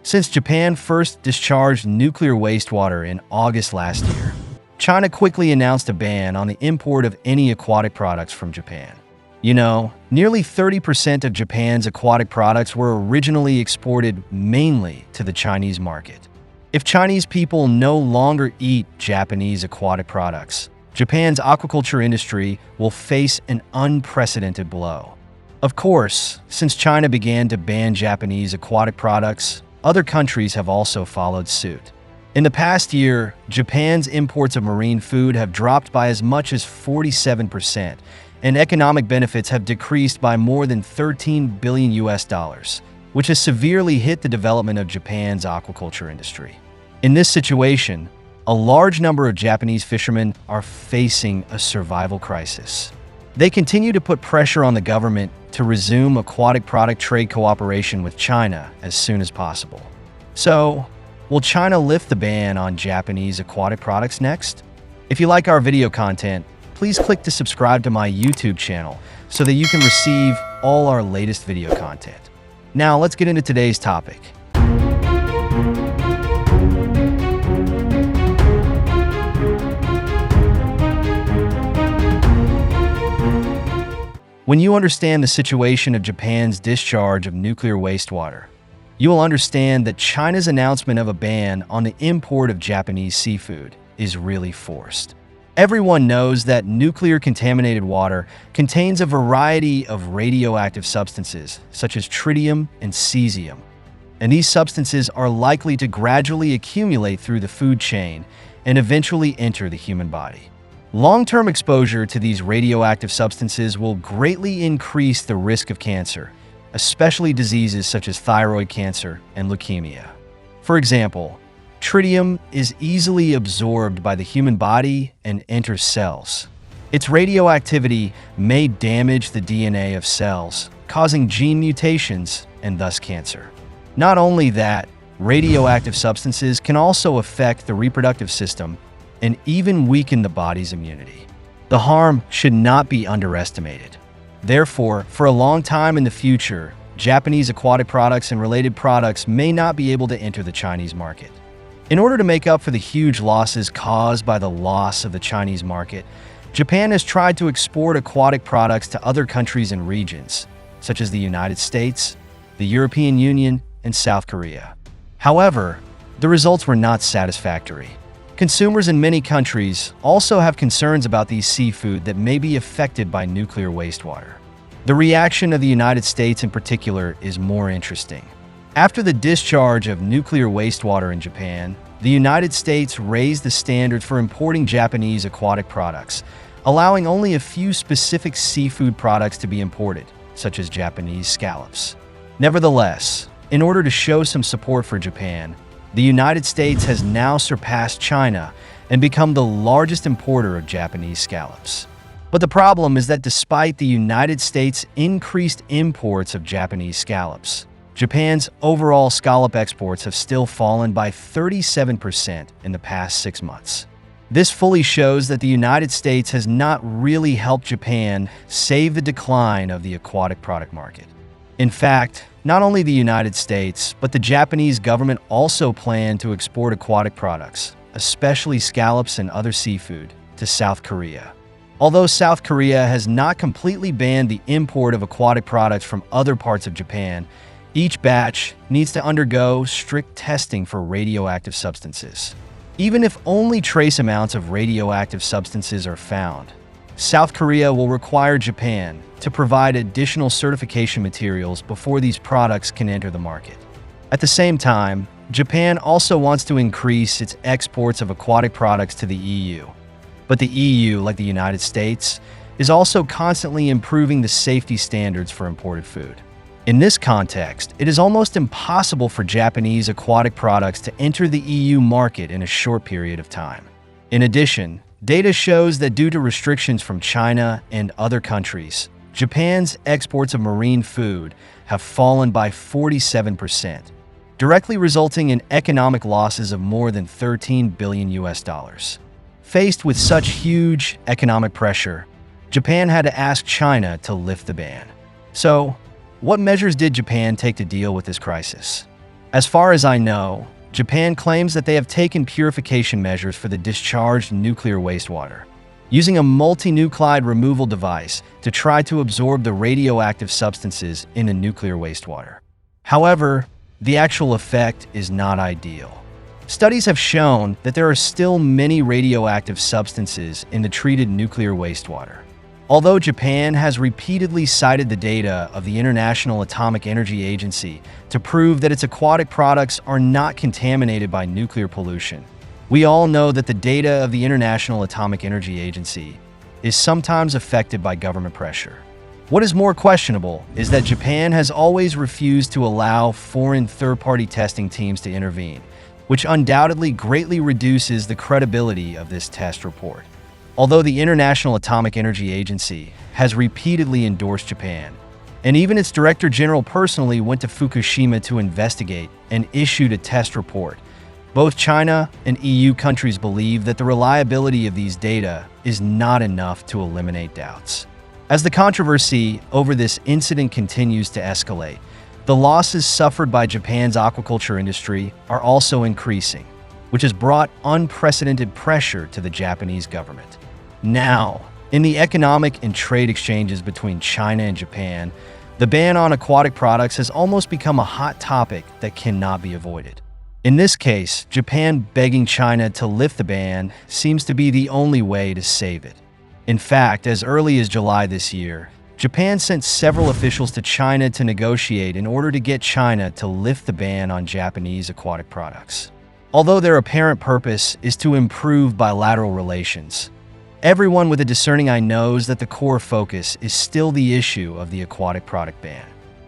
Since Japan first discharged nuclear wastewater in August last year, China quickly announced a ban on the import of any aquatic products from Japan. You know, nearly 30% of Japan's aquatic products were originally exported mainly to the Chinese market. If Chinese people no longer eat Japanese aquatic products, Japan's aquaculture industry will face an unprecedented blow. Of course, since China began to ban Japanese aquatic products, other countries have also followed suit. In the past year, Japan's imports of marine food have dropped by as much as 47%, and economic benefits have decreased by more than $13 billion, which has severely hit the development of Japan's aquaculture industry. In this situation, a large number of Japanese fishermen are facing a survival crisis. They continue to put pressure on the government to resume aquatic product trade cooperation with China as soon as possible. So, will China lift the ban on Japanese aquatic products next? If you like our video content, please click to subscribe to my YouTube channel so that you can receive all our latest video content. Now, let's get into today's topic. When you understand the situation of Japan's discharge of nuclear wastewater, you will understand that China's announcement of a ban on the import of Japanese seafood is really forced. Everyone knows that nuclear-contaminated water contains a variety of radioactive substances, such as tritium and cesium, and these substances are likely to gradually accumulate through the food chain and eventually enter the human body. Long-term exposure to these radioactive substances will greatly increase the risk of cancer, especially diseases such as thyroid cancer and leukemia. For example, tritium is easily absorbed by the human body and enters cells. Its radioactivity may damage the DNA of cells, causing gene mutations and thus cancer. Not only that, radioactive substances can also affect the reproductive system and even weaken the body's immunity. The harm should not be underestimated. Therefore, for a long time in the future, Japanese aquatic products and related products may not be able to enter the Chinese market. In order to make up for the huge losses caused by the loss of the Chinese market, Japan has tried to export aquatic products to other countries and regions, such as the United States, the European Union, and South Korea. However, the results were not satisfactory. Consumers in many countries also have concerns about these seafood that may be affected by nuclear wastewater. The reaction of the United States in particular is more interesting. After the discharge of nuclear wastewater in Japan, the United States raised the standards for importing Japanese aquatic products, allowing only a few specific seafood products to be imported, such as Japanese scallops. Nevertheless, in order to show some support for Japan, the United States has now surpassed China and become the largest importer of Japanese scallops. But the problem is that despite the United States' increased imports of Japanese scallops, Japan's overall scallop exports have still fallen by 37% in the past 6 months. This fully shows that the United States has not really helped Japan save the decline of the aquatic product market. In fact, not only the United States, but the Japanese government also plan to export aquatic products, especially scallops and other seafood, to South Korea. Although South Korea has not completely banned the import of aquatic products from other parts of Japan, each batch needs to undergo strict testing for radioactive substances. Even if only trace amounts of radioactive substances are found, South Korea will require Japan to provide additional certification materials before these products can enter the market. At the same time, Japan also wants to increase its exports of aquatic products to the EU. But the EU, like the United States, is also constantly improving the safety standards for imported food. In this context, it is almost impossible for Japanese aquatic products to enter the EU market in a short period of time. In addition, data shows that due to restrictions from China and other countries, Japan's exports of marine food have fallen by 47%, directly resulting in economic losses of more than $13 billion. Faced with such huge economic pressure, Japan had to ask China to lift the ban. So, what measures did Japan take to deal with this crisis? As far as I know, Japan claims that they have taken purification measures for the discharged nuclear wastewater, using a multinuclide removal device to try to absorb the radioactive substances in the nuclear wastewater. However, the actual effect is not ideal. Studies have shown that there are still many radioactive substances in the treated nuclear wastewater. Although Japan has repeatedly cited the data of the International Atomic Energy Agency to prove that its aquatic products are not contaminated by nuclear pollution, we all know that the data of the International Atomic Energy Agency is sometimes affected by government pressure. What is more questionable is that Japan has always refused to allow foreign third-party testing teams to intervene, which undoubtedly greatly reduces the credibility of this test report. Although the International Atomic Energy Agency has repeatedly endorsed Japan, and even its Director General personally went to Fukushima to investigate and issued a test report, both China and EU countries believe that the reliability of these data is not enough to eliminate doubts. As the controversy over this incident continues to escalate, the losses suffered by Japan's aquaculture industry are also increasing, which has brought unprecedented pressure to the Japanese government. Now, in the economic and trade exchanges between China and Japan, the ban on aquatic products has almost become a hot topic that cannot be avoided. In this case, Japan begging China to lift the ban seems to be the only way to save it. In fact, as early as July this year, Japan sent several officials to China to negotiate in order to get China to lift the ban on Japanese aquatic products. Although their apparent purpose is to improve bilateral relations, everyone with a discerning eye knows that the core focus is still the issue of the aquatic product ban.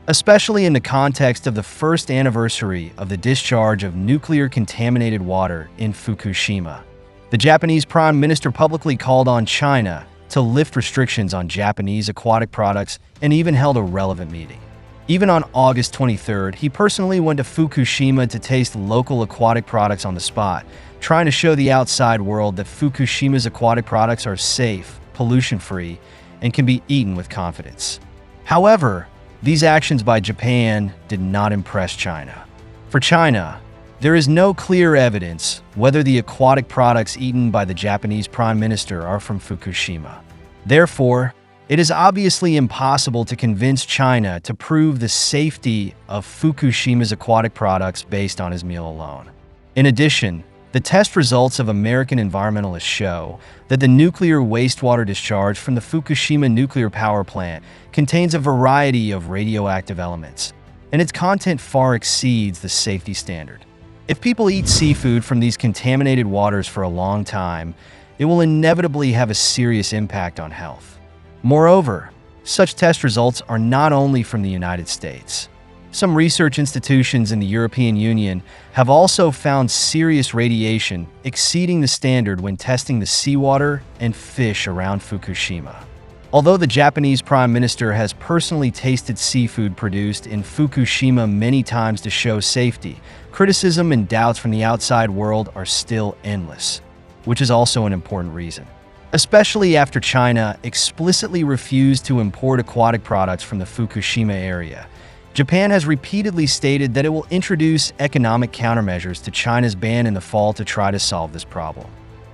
Especially in the context of the first anniversary of the discharge of nuclear-contaminated water in Fukushima, the Japanese Prime Minister publicly called on China to lift restrictions on Japanese aquatic products and even held a relevant meeting. Even on August 23rd, he personally went to Fukushima to taste local aquatic products on the spot, trying to show the outside world that Fukushima's aquatic products are safe, pollution-free, and can be eaten with confidence. However, these actions by Japan did not impress China. For China, there is no clear evidence whether the aquatic products eaten by the Japanese Prime Minister are from Fukushima. Therefore, it is obviously impossible to convince China to prove the safety of Fukushima's aquatic products based on his meal alone. In addition, the test results of American environmentalists show that the nuclear wastewater discharge from the Fukushima nuclear power plant contains a variety of radioactive elements, and its content far exceeds the safety standard. If people eat seafood from these contaminated waters for a long time, it will inevitably have a serious impact on health. Moreover, such test results are not only from the United States. Some research institutions in the European Union have also found serious radiation exceeding the standard when testing the seawater and fish around Fukushima. Although the Japanese Prime Minister has personally tasted seafood produced in Fukushima many times to show safety, criticism and doubts from the outside world are still endless, which is also an important reason. Especially after China explicitly refused to import aquatic products from the Fukushima area, Japan has repeatedly stated that it will introduce economic countermeasures to China's ban in the fall to try to solve this problem.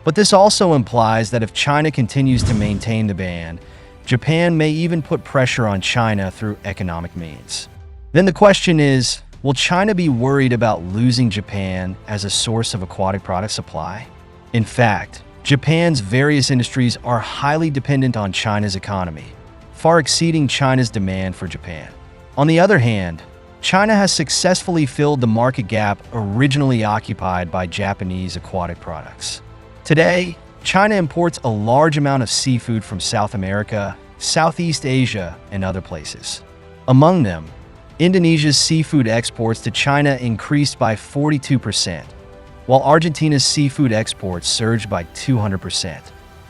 But this also implies that if China continues to maintain the ban, Japan may even put pressure on China through economic means. Then the question is, will China be worried about losing Japan as a source of aquatic product supply? In fact, Japan's various industries are highly dependent on China's economy, far exceeding China's demand for Japan. On the other hand, China has successfully filled the market gap originally occupied by Japanese aquatic products. Today, China imports a large amount of seafood from South America, Southeast Asia, and other places. Among them, Indonesia's seafood exports to China increased by 42%, while Argentina's seafood exports surged by 200%.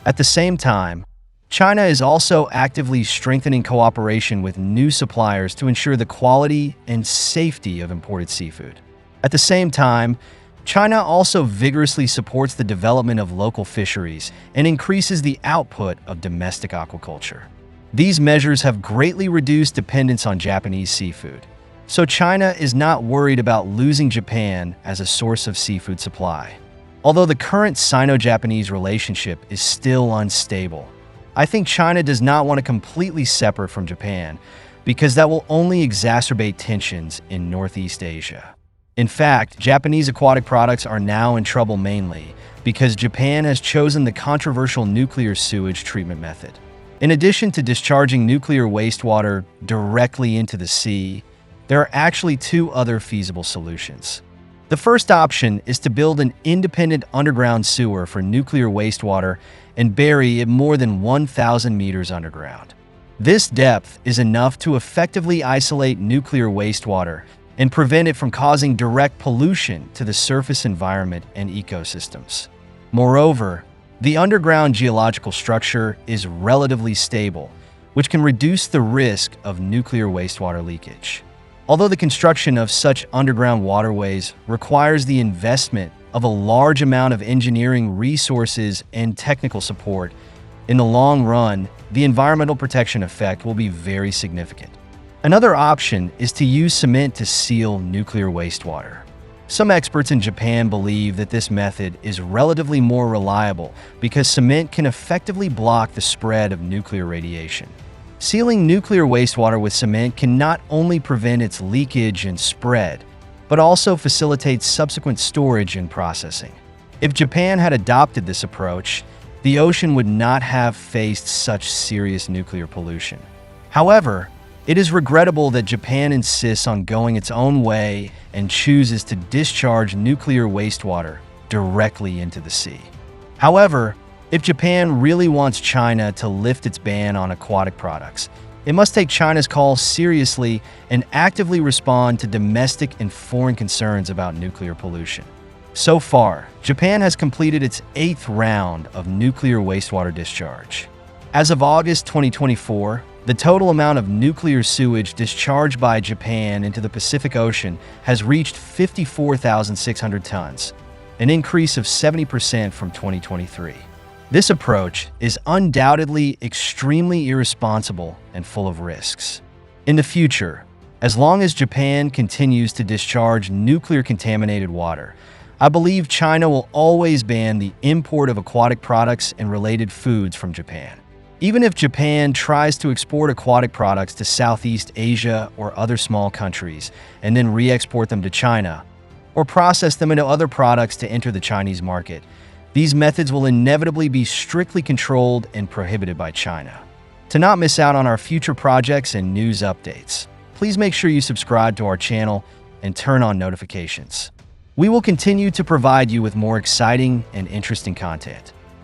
At the same time, China is also actively strengthening cooperation with new suppliers to ensure the quality and safety of imported seafood. At the same time, China also vigorously supports the development of local fisheries and increases the output of domestic aquaculture. These measures have greatly reduced dependence on Japanese seafood. So China is not worried about losing Japan as a source of seafood supply. Although the current Sino-Japanese relationship is still unstable, I think China does not want to completely separate from Japan because that will only exacerbate tensions in Northeast Asia. In fact, Japanese aquatic products are now in trouble mainly because Japan has chosen the controversial nuclear sewage treatment method. In addition to discharging nuclear wastewater directly into the sea, there are actually two other feasible solutions. The first option is to build an independent underground sewer for nuclear wastewater and bury it more than 1,000 meters underground. This depth is enough to effectively isolate nuclear wastewater and prevent it from causing direct pollution to the surface environment and ecosystems. Moreover, the underground geological structure is relatively stable, which can reduce the risk of nuclear wastewater leakage. Although the construction of such underground waterways requires the investment of a large amount of engineering resources and technical support, in the long run, the environmental protection effect will be very significant. Another option is to use cement to seal nuclear wastewater. Some experts in Japan believe that this method is relatively more reliable because cement can effectively block the spread of nuclear radiation. Sealing nuclear wastewater with cement can not only prevent its leakage and spread, but also facilitates subsequent storage and processing. If Japan had adopted this approach, the ocean would not have faced such serious nuclear pollution. However, it is regrettable that Japan insists on going its own way and chooses to discharge nuclear wastewater directly into the sea. However, if Japan really wants China to lift its ban on aquatic products, it must take China's call seriously and actively respond to domestic and foreign concerns about nuclear pollution. So far, Japan has completed its 8th round of nuclear wastewater discharge. As of August 2024, the total amount of nuclear sewage discharged by Japan into the Pacific Ocean has reached 54,600 tons, an increase of 70% from 2023. This approach is undoubtedly extremely irresponsible and full of risks. In the future, as long as Japan continues to discharge nuclear-contaminated water, I believe China will always ban the import of aquatic products and related foods from Japan. Even if Japan tries to export aquatic products to Southeast Asia or other small countries and then re-export them to China, or process them into other products to enter the Chinese market, these methods will inevitably be strictly controlled and prohibited by China. To not miss out on our future projects and news updates, please make sure you subscribe to our channel and turn on notifications. We will continue to provide you with more exciting and interesting content.